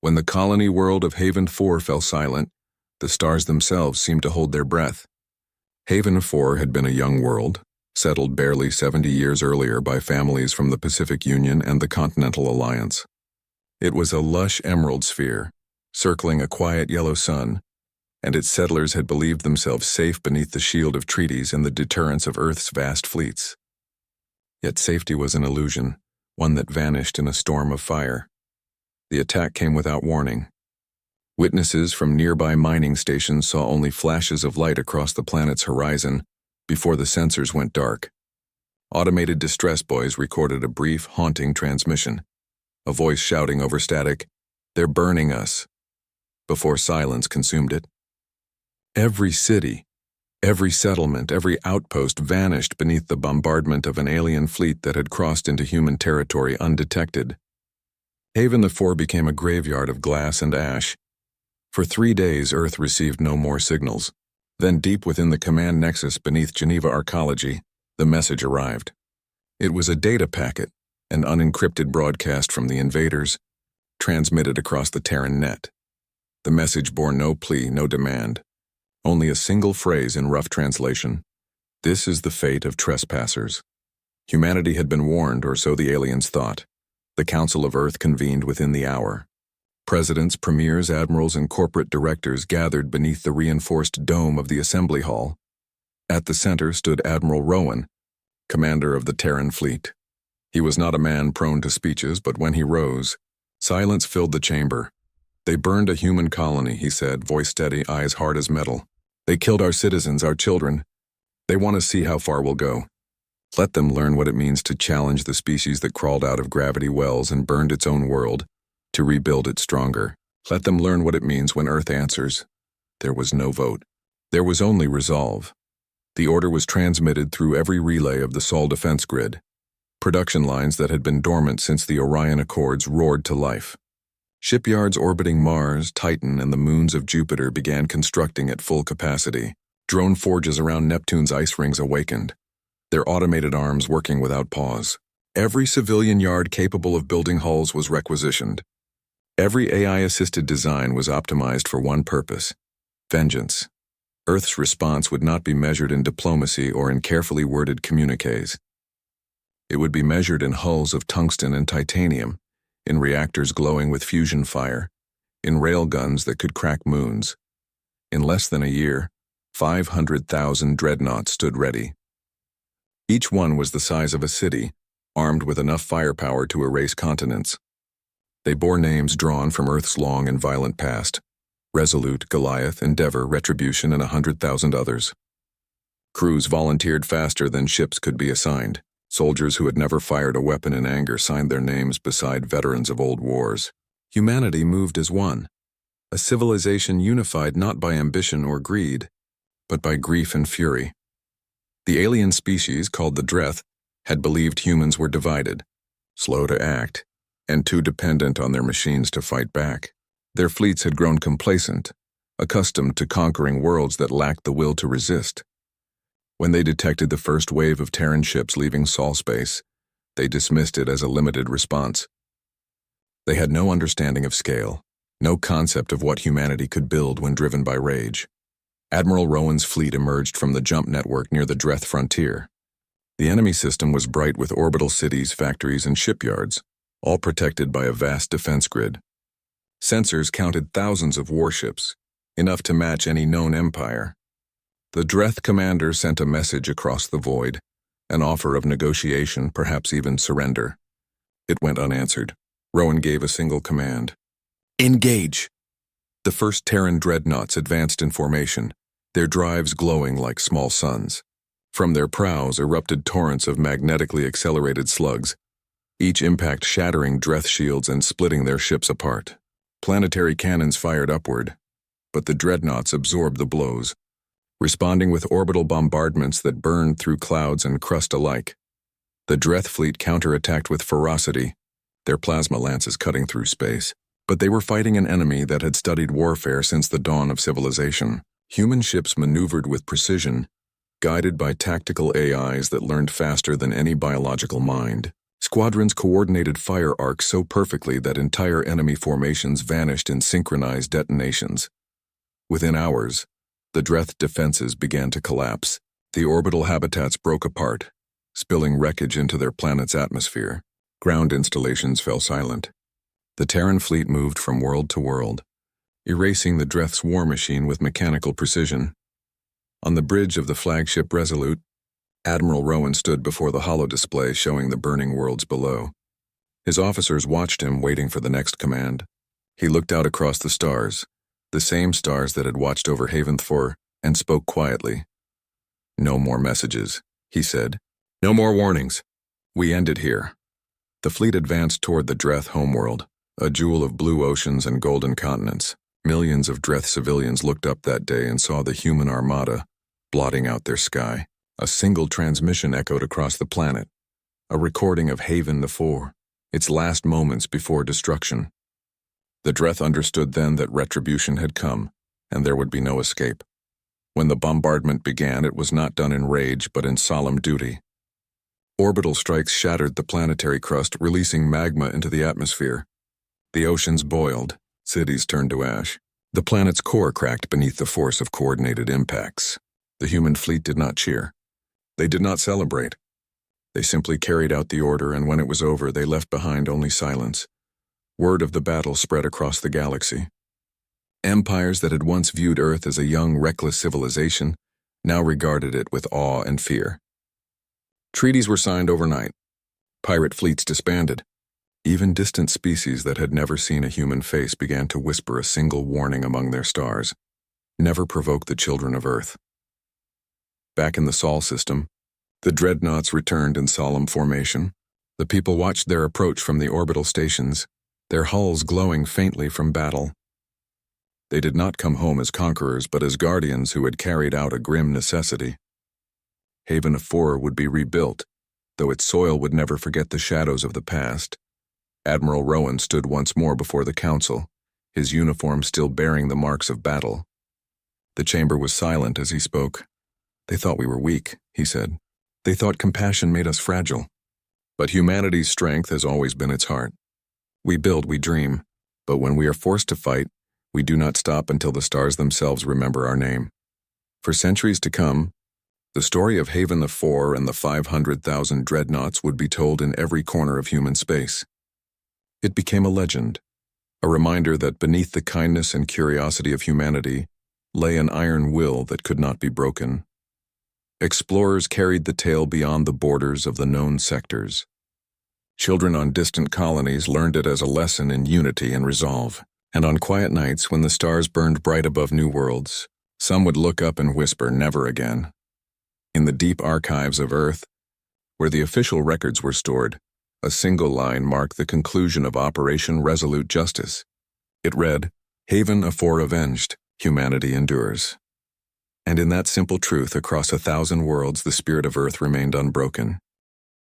When the colony world of Haven 4 fell silent, the stars themselves seemed to hold their breath. Haven 4 had been a young world, settled barely 70 years earlier by families from the Pacific Union and the Continental Alliance. It was a lush emerald sphere, circling a quiet yellow sun, and its settlers had believed themselves safe beneath the shield of treaties and the deterrence of Earth's vast fleets. Yet safety was an illusion, one that vanished in a storm of fire. The attack came without warning. Witnesses from nearby mining stations saw only flashes of light across the planet's horizon before the sensors went dark. Automated distress buoys recorded a brief, haunting transmission, a voice shouting over static, "They're burning us," before silence consumed it. Every city, every settlement, every outpost vanished beneath the bombardment of an alien fleet that had crossed into human territory undetected. Haven 4 became a graveyard of glass and ash. For 3 days, Earth received no more signals. Then deep within the command nexus beneath Geneva Arcology, the message arrived. It was a data packet, an unencrypted broadcast from the invaders, transmitted across the Terran net. The message bore no plea, no demand. Only a single phrase in rough translation. This is the fate of trespassers. Humanity had been warned, or so the aliens thought. The Council of Earth convened within the hour. Presidents, premiers, admirals, and corporate directors gathered beneath the reinforced dome of the assembly hall. At the center stood Admiral Rowan, commander of the Terran fleet. He was not a man prone to speeches, but when he rose, silence filled the chamber. "They burned a human colony," he said, voice steady, eyes hard as metal. "They killed our citizens, our children. They want to see how far we'll go. Let them learn what it means to challenge the species that crawled out of gravity wells and burned its own world, to rebuild it stronger. Let them learn what it means when Earth answers." There was no vote. There was only resolve. The order was transmitted through every relay of the Sol defense grid. Production lines that had been dormant since the Orion Accords roared to life. Shipyards orbiting Mars, Titan, and the moons of Jupiter began constructing at full capacity. Drone forges around Neptune's ice rings awakened, their automated arms working without pause. Every civilian yard capable of building hulls was requisitioned. Every AI-assisted design was optimized for one purpose: vengeance. Earth's response would not be measured in diplomacy or in carefully worded communiques. It would be measured in hulls of tungsten and titanium, in reactors glowing with fusion fire, in railguns that could crack moons. In less than a year, 500,000 dreadnoughts stood ready. Each one was the size of a city, armed with enough firepower to erase continents. They bore names drawn from Earth's long and violent past: Resolute, Goliath, Endeavor, Retribution, and 100,000 others. Crews volunteered faster than ships could be assigned. Soldiers who had never fired a weapon in anger signed their names beside veterans of old wars. Humanity moved as one, a civilization unified not by ambition or greed, but by grief and fury. The alien species, called the Dreth, had believed humans were divided, slow to act, and too dependent on their machines to fight back. Their fleets had grown complacent, accustomed to conquering worlds that lacked the will to resist. When they detected the first wave of Terran ships leaving Sol space, they dismissed it as a limited response. They had no understanding of scale, no concept of what humanity could build when driven by rage. Admiral Rowan's fleet emerged from the jump network near the Dreth frontier. The enemy system was bright with orbital cities, factories, and shipyards, all protected by a vast defense grid. Sensors counted thousands of warships, enough to match any known empire. The Dreth commander sent a message across the void, an offer of negotiation, perhaps even surrender. It went unanswered. Rowan gave a single command: "Engage!" The first Terran dreadnoughts advanced in formation, their drives glowing like small suns. From their prows erupted torrents of magnetically accelerated slugs, each impact shattering Dreth shields and splitting their ships apart. Planetary cannons fired upward, but the dreadnoughts absorbed the blows, responding with orbital bombardments that burned through clouds and crust alike. The Dreth fleet counterattacked with ferocity, their plasma lances cutting through space. But they were fighting an enemy that had studied warfare since the dawn of civilization. Human ships maneuvered with precision, guided by tactical AIs that learned faster than any biological mind. Squadrons coordinated fire arcs so perfectly that entire enemy formations vanished in synchronized detonations. Within hours, the Dreadnought defenses began to collapse. The orbital habitats broke apart, spilling wreckage into their planet's atmosphere. Ground installations fell silent. The Terran fleet moved from world to world, erasing the Dreadnought's war machine with mechanical precision. On the bridge of the flagship Resolute, Admiral Rowan stood before the holodisplay showing the burning worlds below. His officers watched him, waiting for the next command. He looked out across the stars, the same stars that had watched over Haven 4, and spoke quietly. "No more messages," he said. "No more warnings. We end it here." The fleet advanced toward the Dreadnought homeworld, a jewel of blue oceans and golden continents. Millions of Dreadnought civilians looked up that day and saw the human armada, blotting out their sky. A single transmission echoed across the planet, a recording of Haven 4, its last moments before destruction. The Dreadnought understood then that retribution had come, and there would be no escape. When the bombardment began, it was not done in rage, but in solemn duty. Orbital strikes shattered the planetary crust, releasing magma into the atmosphere. The oceans boiled, cities turned to ash. The planet's core cracked beneath the force of coordinated impacts. The human fleet did not cheer. They did not celebrate. They simply carried out the order, and when it was over, they left behind only silence. Word of the battle spread across the galaxy. Empires that had once viewed Earth as a young, reckless civilization now regarded it with awe and fear. Treaties were signed overnight. Pirate fleets disbanded. Even distant species that had never seen a human face began to whisper a single warning among their stars: never provoke the children of Earth. Back in the Sol system, the Dreadnoughts returned in solemn formation. The people watched their approach from the orbital stations, their hulls glowing faintly from battle. They did not come home as conquerors, but as guardians who had carried out a grim necessity. Haven 4 would be rebuilt, though its soil would never forget the shadows of the past. Admiral Rowan stood once more before the council, his uniform still bearing the marks of battle. The chamber was silent as he spoke. "They thought we were weak," he said. "They thought compassion made us fragile. But humanity's strength has always been its heart. We build, we dream, but when we are forced to fight, we do not stop until the stars themselves remember our name." For centuries to come, the story of Haven 4 and the 500,000 Dreadnoughts would be told in every corner of human space. It became a legend, a reminder that beneath the kindness and curiosity of humanity lay an iron will that could not be broken. Explorers carried the tale beyond the borders of the known sectors. Children on distant colonies learned it as a lesson in unity and resolve. And on quiet nights, when the stars burned bright above new worlds, some would look up and whisper, "Never again." In the deep archives of Earth, where the official records were stored, a single line marked the conclusion of Operation Resolute Justice. It read, "Haven 4 avenged, humanity endures." And in that simple truth, across 1,000 worlds, the spirit of Earth remained unbroken.